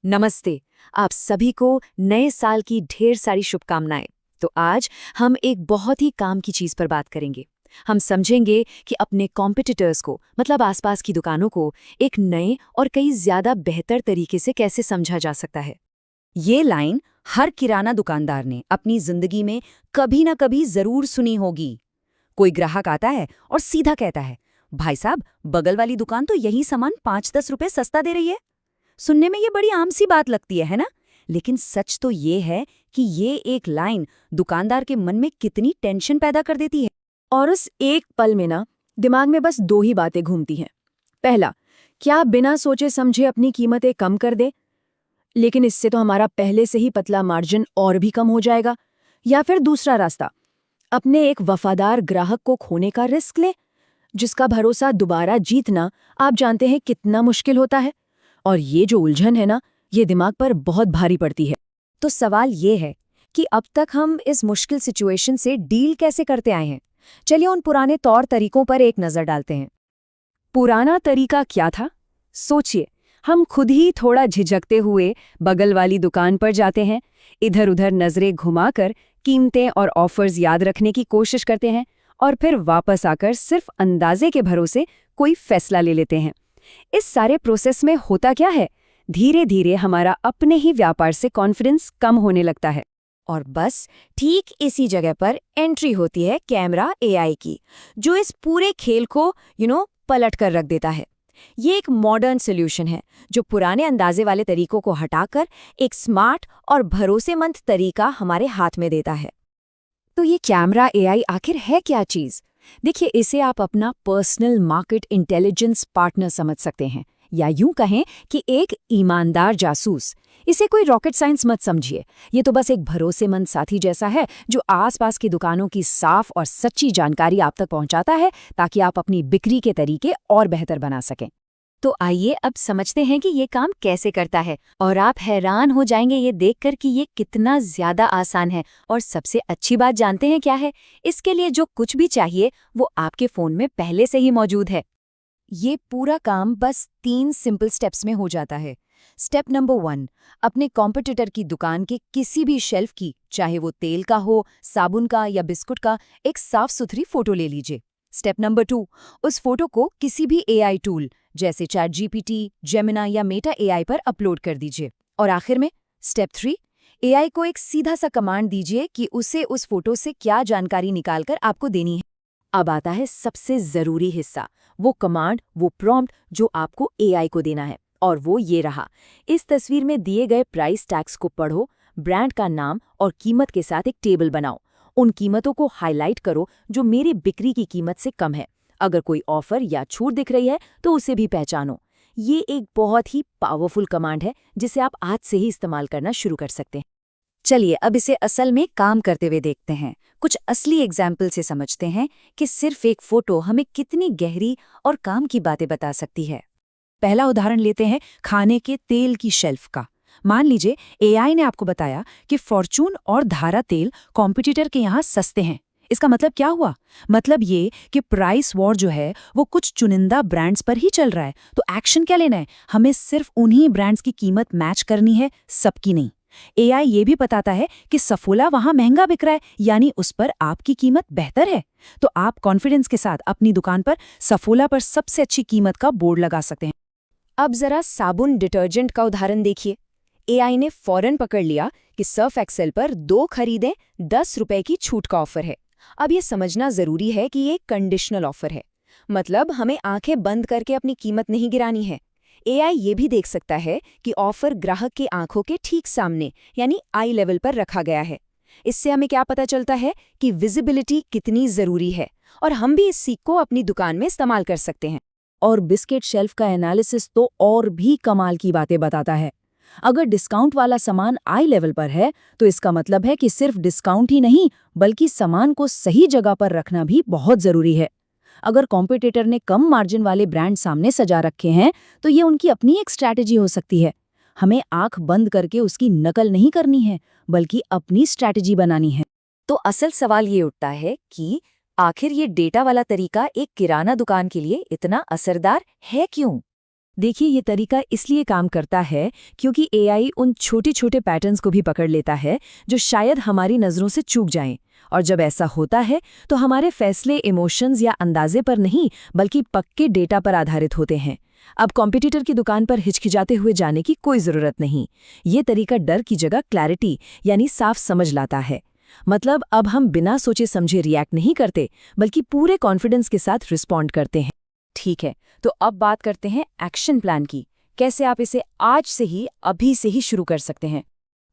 नमस्ते। आप सभी को नए साल की ढेर सारी शुभकामनाएं। तो आज हम एक बहुत ही काम की चीज पर बात करेंगे। हम समझेंगे कि अपने कॉम्पिटिटर्स को, मतलब आसपास की दुकानों को, एक नए और कई ज्यादा बेहतर तरीके से कैसे समझा जा सकता है। ये लाइन हर किराना दुकानदार ने अपनी जिंदगी में कभी ना कभी जरूर सुनी होगी। कोई ग्राहक आता है और सीधा कहता है, भाई साहब, बगल वाली दुकान तो यही सामान 5-10 रुपए सस्ता दे रही है। सुनने में ये बड़ी आम सी बात लगती है ना? लेकिन सच तो ये है कि ये एक लाइन दुकानदार के मन में कितनी टेंशन पैदा कर देती है। और उस एक पल में ना दिमाग में बस दो ही बातें घूमती हैं। पहला, क्या बिना सोचे समझे अपनी कीमतें कम कर दे, लेकिन इससे तो हमारा पहले से ही पतला मार्जिन और भी कम हो जाएगा। या फिर दूसरा रास्ता, अपने एक वफादार ग्राहक को खोने का रिस्क ले, जिसका भरोसा दोबारा जीतना आप जानते हैं कितना मुश्किल होता है। और ये जो उलझन है ना, ये दिमाग पर बहुत भारी पड़ती है। तो सवाल ये है कि अब तक हम इस मुश्किल सिचुएशन से डील कैसे करते आए हैं। चलिए उन पुराने तौर तरीकों पर एक नजर डालते हैं। पुराना तरीका क्या था? सोचिए, हम खुद ही थोड़ा झिझकते हुए बगल वाली दुकान पर जाते हैं, इधर उधर नजरें घुमाकर कीमतें और ऑफर्स याद रखने की कोशिश करते हैं और फिर वापस आकर सिर्फ अंदाजे के भरोसे कोई फैसला ले लेते हैं। इस सारे प्रोसेस में होता क्या है? धीरे धीरे हमारा अपने ही व्यापार से कॉन्फिडेंस कम होने लगता है। और बस ठीक इसी जगह पर एंट्री होती है कैमरा एआई की, जो इस पूरे खेल को पलट कर रख देता है। ये एक मॉडर्न सॉल्यूशन है जो पुराने अंदाजे वाले तरीकों को हटाकर एक स्मार्ट और भरोसेमंद तरीका हमारे हाथ में देता है। तो ये कैमरा एआई आखिर है क्या चीज? देखिए, इसे आप अपना पर्सनल मार्केट इंटेलिजेंस पार्टनर समझ सकते हैं, या यूं कहें कि एक ईमानदार जासूस। इसे कोई रॉकेट साइंस मत समझिए। ये तो बस एक भरोसेमंद साथी जैसा है जो आसपास की दुकानों की साफ और सच्ची जानकारी आप तक पहुंचाता है, ताकि आप अपनी बिक्री के तरीके और बेहतर बना सकें। तो आइए अब समझते हैं कि ये काम कैसे करता है, और आप हैरान हो जाएंगे ये देखकर कि ये कितना ज्यादा आसान है। और सबसे अच्छी बात जानते हैं क्या है? इसके लिए जो कुछ भी चाहिए वो आपके फोन में पहले से ही मौजूद है। ये पूरा काम बस 3 सिंपल स्टेप्स में हो जाता है। स्टेप नंबर 1, अपने कॉम्पिटिटर की दुकान के किसी भी शेल्फ की, चाहे वो तेल का हो, साबुन का या बिस्कुट का, एक साफ सुथरी फोटो ले लीजिए। स्टेप नंबर 2, उस फोटो को किसी भी एआई टूल जैसे ChatGPT, जेमिनी या मेटा एआई पर अपलोड कर दीजिए। और आखिर में स्टेप 3, एआई को एक सीधा सा कमांड दीजिए कि उसे उस फोटो से क्या जानकारी निकालकर आपको देनी है। अब आता है सबसे जरूरी हिस्सा, वो कमांड, वो प्रॉम्प्ट जो आपको एआई को देना है। और वो ये रहा। इस तस्वीर में दिए गए प्राइस टैग्स को पढ़ो, ब्रांड का नाम और कीमत के साथ एक टेबल बनाओ। उन कीमतों को हाईलाइट करो जो मेरी बिक्री की कीमत से कम है। अगर कोई ऑफर या छूट दिख रही है तो उसे भी पहचानो। ये एक बहुत ही पावरफुल कमांड है जिसे आप आज से ही इस्तेमाल करना शुरू कर सकते हैं। चलिए अब इसे असल में काम करते हुए देखते हैं। कुछ असली एग्जाम्पल से समझते हैं कि सिर्फ एक फोटो हमें कितनी गहरी और काम की बातें बता सकती है। पहला उदाहरण लेते हैं खाने के तेल की शेल्फ का। मान लीजिए एआई ने आपको बताया कि फॉर्चून और धारा तेल कॉम्पिटिटर के यहाँ सस्ते हैं। इसका मतलब क्या हुआ? मतलब ये कि प्राइस वॉर जो है वो कुछ चुनिंदा ब्रांड्स पर ही चल रहा है। तो एक्शन क्या लेना है? हमें सिर्फ उन्हीं ब्रांड्स की कीमत मैच करनी है, सबकी नहीं। एआई ये भी बताता है कि सफोला वहां महंगा बिक रहा है, यानी उस पर आपकी कीमत बेहतर है। तो आप कॉन्फिडेंस के साथ अपनी दुकान पर सफोला पर सबसे अच्छी कीमत का बोर्ड लगा सकते हैं। अब जरा साबुन डिटर्जेंट का उदाहरण देखिए। एआई ने फौरन पकड़ लिया कि सर्फ एक्सेल पर 2 खरीदें 10 रुपए की छूट का ऑफर है। अब ये समझना जरूरी है कि ये कंडीशनल ऑफर है, मतलब हमें आंखें बंद करके अपनी कीमत नहीं गिरानी है। एआई ये भी देख सकता है कि ऑफर ग्राहक की आंखों के ठीक सामने, यानी आई लेवल पर रखा गया है। इससे हमें क्या पता चलता है कि विजिबिलिटी कितनी जरूरी है, और हम भी इस सीख को अपनी दुकान में इस्तेमाल कर सकते हैं। और बिस्किट शेल्फ का एनालिसिस तो और भी कमाल की बातें बताता है। अगर डिस्काउंट वाला सामान आई लेवल पर है तो इसका मतलब है कि सिर्फ डिस्काउंट ही नहीं, बल्कि सामान को सही जगह पर रखना भी बहुत जरूरी है। अगर कॉम्पिटिटर ने कम मार्जिन वाले ब्रांड सामने सजा रखे हैं तो ये उनकी अपनी एक स्ट्रैटेजी हो सकती है। हमें आंख बंद करके उसकी नकल नहीं करनी है, बल्कि अपनी स्ट्रैटेजी बनानी है। तो असल सवाल ये उठता है कि आखिर ये डेटा वाला तरीका एक किराना दुकान के लिए इतना असरदार है क्यों? देखिए, ये तरीका इसलिए काम करता है क्योंकि एआई उन छोटे छोटे पैटर्न्स को भी पकड़ लेता है जो शायद हमारी नज़रों से चूक जाएं। और जब ऐसा होता है तो हमारे फैसले इमोशंस या अंदाजे पर नहीं बल्कि पक्के डेटा पर आधारित होते हैं। अब कॉम्पिटिटर की दुकान पर हिचकिचाते हुए जाने की कोई ज़रूरत नहीं। ये तरीका डर की जगह क्लैरिटी यानी साफ समझ लाता है। मतलब अब हम बिना सोचे समझे रिएक्ट नहीं करते बल्कि पूरे कॉन्फिडेंस के साथ रिस्पॉन्ड करते हैं। ठीक है, तो अब बात करते हैं एक्शन प्लान की। कैसे आप इसे आज से ही, अभी से ही शुरू कर सकते हैं।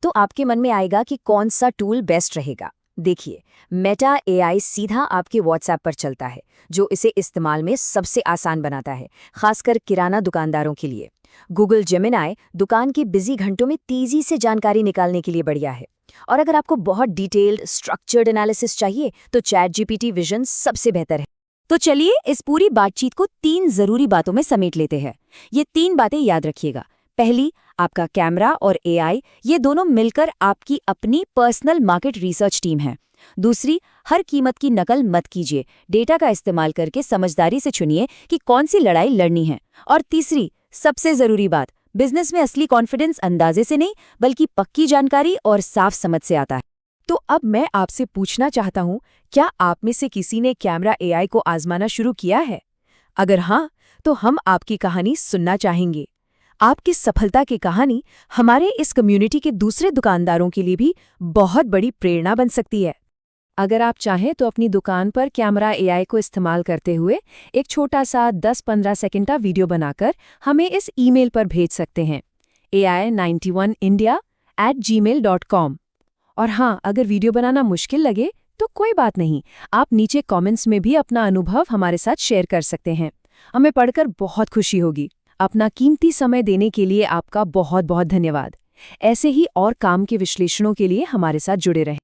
तो आपके मन में आएगा कि कौन सा टूल बेस्ट रहेगा। देखिए, मेटा एआई सीधा आपके व्हाट्सएप पर चलता है, जो इसे इस्तेमाल में सबसे आसान बनाता है, खासकर किराना दुकानदारों के लिए। गूगल जेमिनाई दुकान के बिजी घंटों में तेजी से जानकारी निकालने के लिए बढ़िया है। और अगर आपको बहुत डिटेल्ड स्ट्रक्चर्ड एनालिसिस चाहिए तो चैटजीपीटी विजन सबसे बेहतर है। तो चलिए इस पूरी बातचीत को 3 जरूरी बातों में समेट लेते हैं। ये 3 बातें याद रखिएगा। पहली, आपका कैमरा और एआई ये दोनों मिलकर आपकी अपनी पर्सनल मार्केट रिसर्च टीम है। दूसरी, हर कीमत की नकल मत कीजिए, डेटा का इस्तेमाल करके समझदारी से चुनिए कि कौन सी लड़ाई लड़नी है। और तीसरी, सबसे जरूरी बात, बिजनेस में असली कॉन्फिडेंस अंदाजे से नहीं बल्कि पक्की जानकारी और साफ समझ से आता है। तो अब मैं आपसे पूछना चाहता हूँ, क्या आप में से किसी ने कैमरा एआई को आजमाना शुरू किया है? अगर हाँ, तो हम आपकी कहानी सुनना चाहेंगे। आपकी सफलता की कहानी हमारे इस कम्युनिटी के दूसरे दुकानदारों के लिए भी बहुत बड़ी प्रेरणा बन सकती है। अगर आप चाहें तो अपनी दुकान पर कैमरा एआई को इस्तेमाल करते हुए एक छोटा सा 10-15 सेकंड का वीडियो बनाकर हमें इस ईमेल पर भेज सकते हैं ai91india@gmail.com। और हाँ, अगर वीडियो बनाना मुश्किल लगे तो कोई बात नहीं, आप नीचे कमेंट्स में भी अपना अनुभव हमारे साथ शेयर कर सकते हैं। हमें पढ़कर बहुत खुशी होगी। अपना कीमती समय देने के लिए आपका बहुत बहुत धन्यवाद। ऐसे ही और काम के विश्लेषणों के लिए हमारे साथ जुड़े रहें।